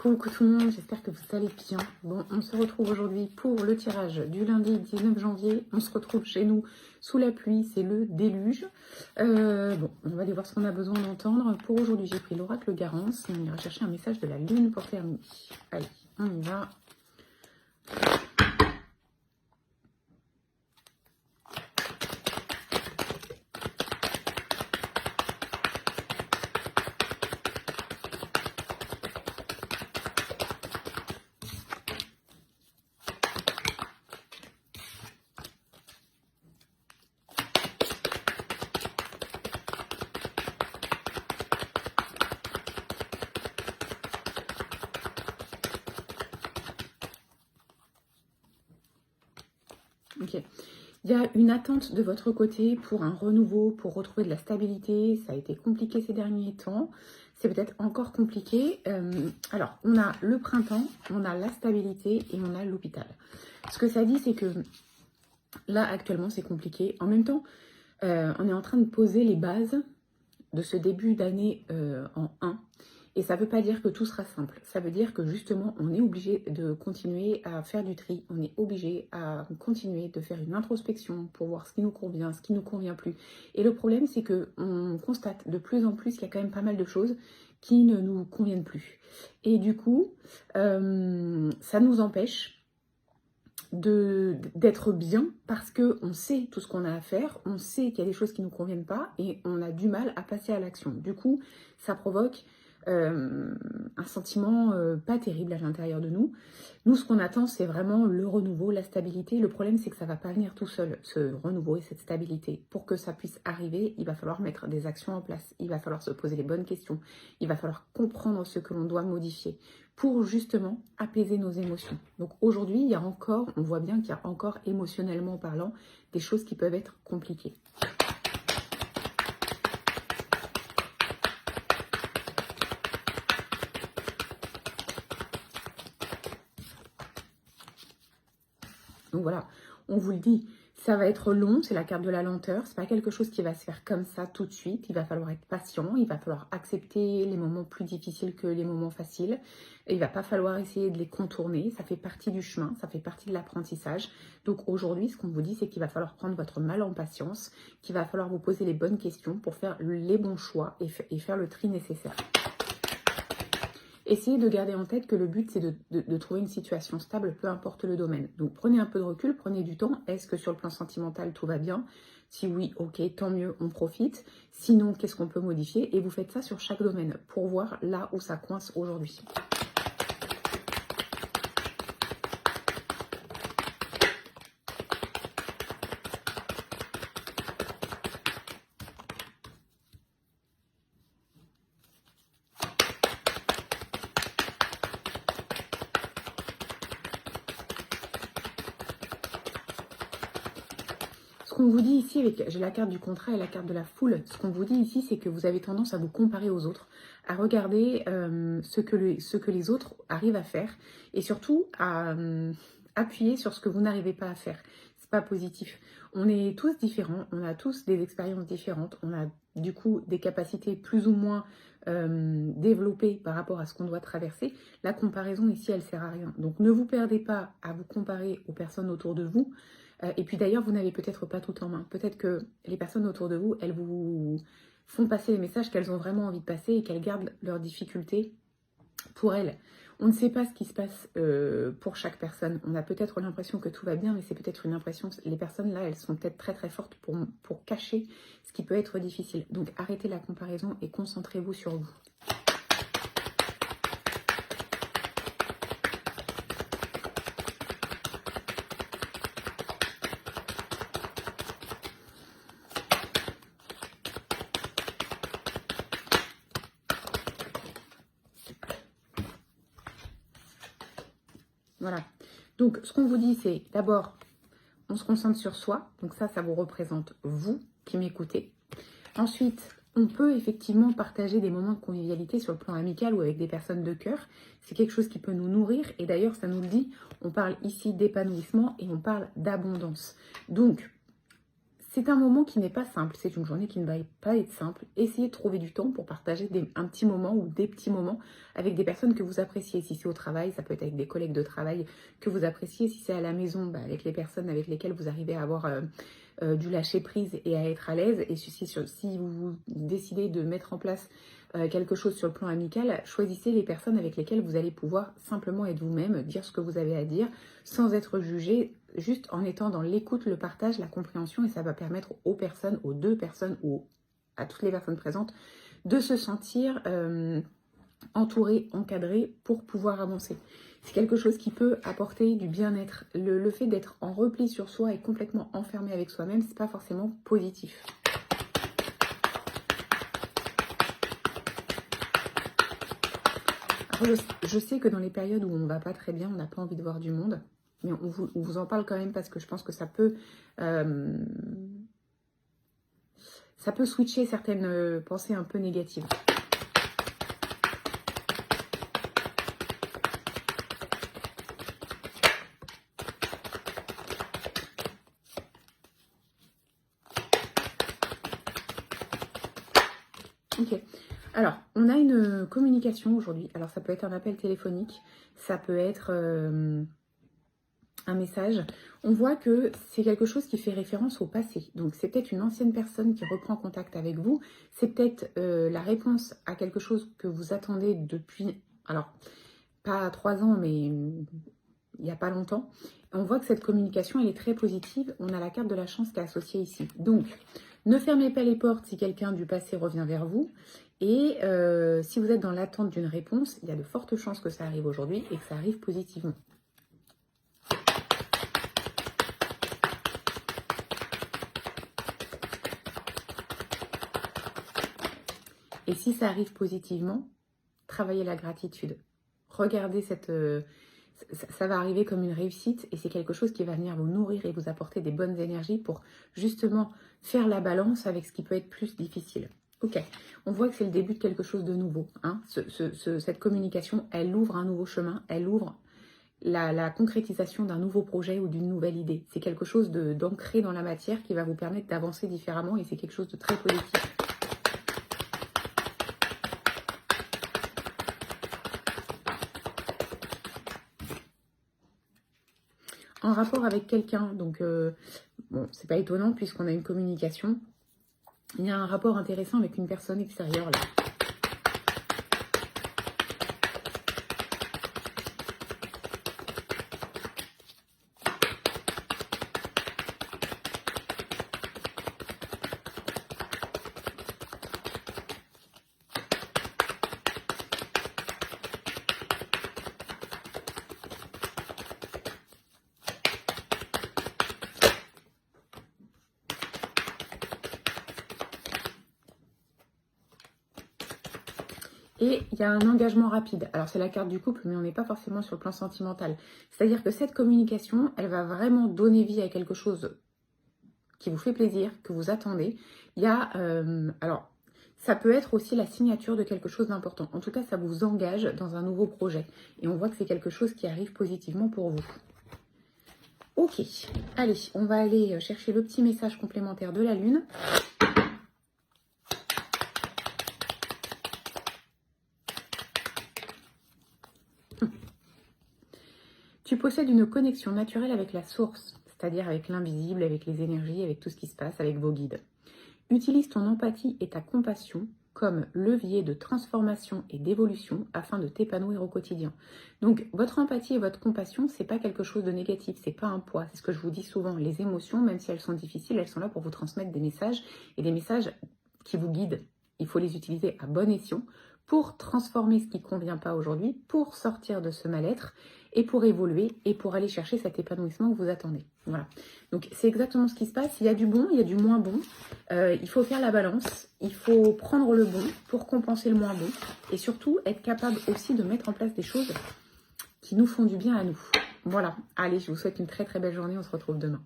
Coucou tout le monde, j'espère que vous allez bien. Bon, on se retrouve aujourd'hui pour le tirage du lundi 19 janvier. On se retrouve chez nous sous la pluie, c'est le déluge. Bon, on va aller voir ce qu'on a besoin d'entendre. Pour aujourd'hui, j'ai pris l'oracle Garance et on ira chercher un message de la lune pour terminer. Allez, on y va. Ok. Il y a une attente de votre côté pour un renouveau, pour retrouver de la stabilité. Ça a été compliqué ces derniers temps. C'est peut-être encore compliqué. Alors, on a le printemps, on a la stabilité et on a l'hôpital. Ce que ça dit, c'est que là, actuellement, c'est compliqué. En même temps, on est en train de poser les bases de ce début d'année en 1. Et ça ne veut pas dire que tout sera simple. Ça veut dire que justement, on est obligé de continuer à faire du tri. On est obligé à continuer de faire une introspection pour voir ce qui nous convient, ce qui ne nous convient plus. Et le problème, c'est qu'on constate de plus en plus qu'il y a quand même pas mal de choses qui ne nous conviennent plus. Et du coup, ça nous empêche d'être bien parce qu'on sait tout ce qu'on a à faire, on sait qu'il y a des choses qui ne nous conviennent pas et on a du mal à passer à l'action. Du coup, ça provoque un sentiment pas terrible à l'intérieur de nous. Nous, ce qu'on attend, c'est vraiment le renouveau, la stabilité. Le problème, c'est que ça ne va pas venir tout seul, ce renouveau et cette stabilité. Pour que ça puisse arriver, il va falloir mettre des actions en place. Il va falloir se poser les bonnes questions. Il va falloir comprendre ce que l'on doit modifier pour justement apaiser nos émotions. Donc aujourd'hui, il y a encore, on voit bien qu'il y a encore émotionnellement parlant, des choses qui peuvent être compliquées. Donc voilà, on vous le dit, ça va être long, c'est la carte de la lenteur, c'est pas quelque chose qui va se faire comme ça tout de suite, il va falloir être patient, il va falloir accepter les moments plus difficiles que les moments faciles, et il va pas falloir essayer de les contourner, ça fait partie du chemin, ça fait partie de l'apprentissage. Donc aujourd'hui, ce qu'on vous dit, c'est qu'il va falloir prendre votre mal en patience, qu'il va falloir vous poser les bonnes questions pour faire les bons choix et faire le tri nécessaire. Essayez de garder en tête que le but, c'est de trouver une situation stable, peu importe le domaine. Donc, prenez un peu de recul, prenez du temps. Est-ce que sur le plan sentimental, tout va bien? Si oui, ok, tant mieux, on profite. Sinon, qu'est-ce qu'on peut modifier? Et vous faites ça sur chaque domaine pour voir là où ça coince aujourd'hui. Ce qu'on vous dit ici, j'ai la carte du contrat et la carte de la foule, ce qu'on vous dit ici, c'est que vous avez tendance à vous comparer aux autres, à regarder ce que les autres arrivent à faire et surtout à appuyer sur ce que vous n'arrivez pas à faire. C'est pas positif. On est tous différents, on a tous des expériences différentes, on a du coup des capacités plus ou moins développées par rapport à ce qu'on doit traverser. La comparaison ici, elle sert à rien. Donc ne vous perdez pas à vous comparer aux personnes autour de vous. Et puis d'ailleurs, vous n'avez peut-être pas tout en main. Peut-être que les personnes autour de vous, elles vous font passer les messages qu'elles ont vraiment envie de passer et qu'elles gardent leurs difficultés pour elles. On ne sait pas ce qui se passe pour chaque personne. On a peut-être l'impression que tout va bien, mais c'est peut-être une impression. Les personnes là, elles sont peut-être très très fortes pour cacher ce qui peut être difficile. Donc arrêtez la comparaison et concentrez-vous sur vous. Voilà. Donc, ce qu'on vous dit, c'est d'abord, on se concentre sur soi. Donc ça vous représente vous qui m'écoutez. Ensuite, on peut effectivement partager des moments de convivialité sur le plan amical ou avec des personnes de cœur. C'est quelque chose qui peut nous nourrir. Et d'ailleurs, ça nous le dit, on parle ici d'épanouissement et on parle d'abondance. Donc, c'est un moment qui n'est pas simple, c'est une journée qui ne va pas être simple. Essayez de trouver du temps pour partager un petit moment ou des petits moments avec des personnes que vous appréciez. Si c'est au travail, ça peut être avec des collègues de travail que vous appréciez. Si c'est à la maison, bah, avec les personnes avec lesquelles vous arrivez à avoir du lâcher prise et à être à l'aise. Et si vous décidez de mettre en place quelque chose sur le plan amical, choisissez les personnes avec lesquelles vous allez pouvoir simplement être vous-même, dire ce que vous avez à dire, sans être jugé, juste en étant dans l'écoute, le partage, la compréhension, et ça va permettre aux personnes, aux deux personnes ou à toutes les personnes présentes de se sentir entourées, encadrées pour pouvoir avancer. C'est quelque chose qui peut apporter du bien-être. Le fait d'être en repli sur soi et complètement enfermé avec soi-même, c'est pas forcément positif. Je sais que dans les périodes où on ne va pas très bien, on n'a pas envie de voir du monde. Mais on vous en parle quand même parce que je pense que ça peut switcher certaines pensées un peu négatives. Ok. Alors, on a une communication aujourd'hui. Alors, ça peut être un appel téléphonique, ça peut être un message. On voit que c'est quelque chose qui fait référence au passé. Donc, c'est peut-être une ancienne personne qui reprend contact avec vous. C'est peut-être la réponse à quelque chose que vous attendez depuis, alors, pas 3 ans, mais il n'y a pas longtemps. On voit que cette communication, elle est très positive. On a la carte de la chance qui est associée ici. Donc, ne fermez pas les portes si quelqu'un du passé revient vers vous. Et si vous êtes dans l'attente d'une réponse, il y a de fortes chances que ça arrive aujourd'hui et que ça arrive positivement. Et si ça arrive positivement, travaillez la gratitude. Regardez ça va arriver comme une réussite et c'est quelque chose qui va venir vous nourrir et vous apporter des bonnes énergies pour justement faire la balance avec ce qui peut être plus difficile. Ok, on voit que c'est le début de quelque chose de nouveau. Hein. Cette communication, elle ouvre un nouveau chemin, elle ouvre la concrétisation d'un nouveau projet ou d'une nouvelle idée. C'est quelque chose d'ancré dans la matière qui va vous permettre d'avancer différemment et c'est quelque chose de très positif. En rapport avec quelqu'un, donc bon, c'est pas étonnant puisqu'on a une communication. Il y a un rapport intéressant avec une personne extérieure là. Et il y a un engagement rapide. Alors, c'est la carte du couple, mais on n'est pas forcément sur le plan sentimental. C'est-à-dire que cette communication, elle va vraiment donner vie à quelque chose qui vous fait plaisir, que vous attendez. Il y a... alors, ça peut être aussi la signature de quelque chose d'important. En tout cas, ça vous engage dans un nouveau projet. Et on voit que c'est quelque chose qui arrive positivement pour vous. Ok, allez, on va aller chercher le petit message complémentaire de la Lune. Tu possèdes une connexion naturelle avec la source, c'est-à-dire avec l'invisible, avec les énergies, avec tout ce qui se passe, avec vos guides. Utilise ton empathie et ta compassion comme levier de transformation et d'évolution afin de t'épanouir au quotidien. Donc, votre empathie et votre compassion, c'est pas quelque chose de négatif, c'est pas un poids. C'est ce que je vous dis souvent. Les émotions, même si elles sont difficiles, elles sont là pour vous transmettre des messages et des messages qui vous guident. Il faut les utiliser à bon escient pour transformer ce qui ne convient pas aujourd'hui, pour sortir de ce mal-être et pour évoluer et pour aller chercher cet épanouissement que vous attendez. Voilà. Donc, c'est exactement ce qui se passe. Il y a du bon, il y a du moins bon. Il faut faire la balance. Il faut prendre le bon pour compenser le moins bon. Et surtout, être capable aussi de mettre en place des choses qui nous font du bien à nous. Voilà. Allez, je vous souhaite une très très belle journée. On se retrouve demain.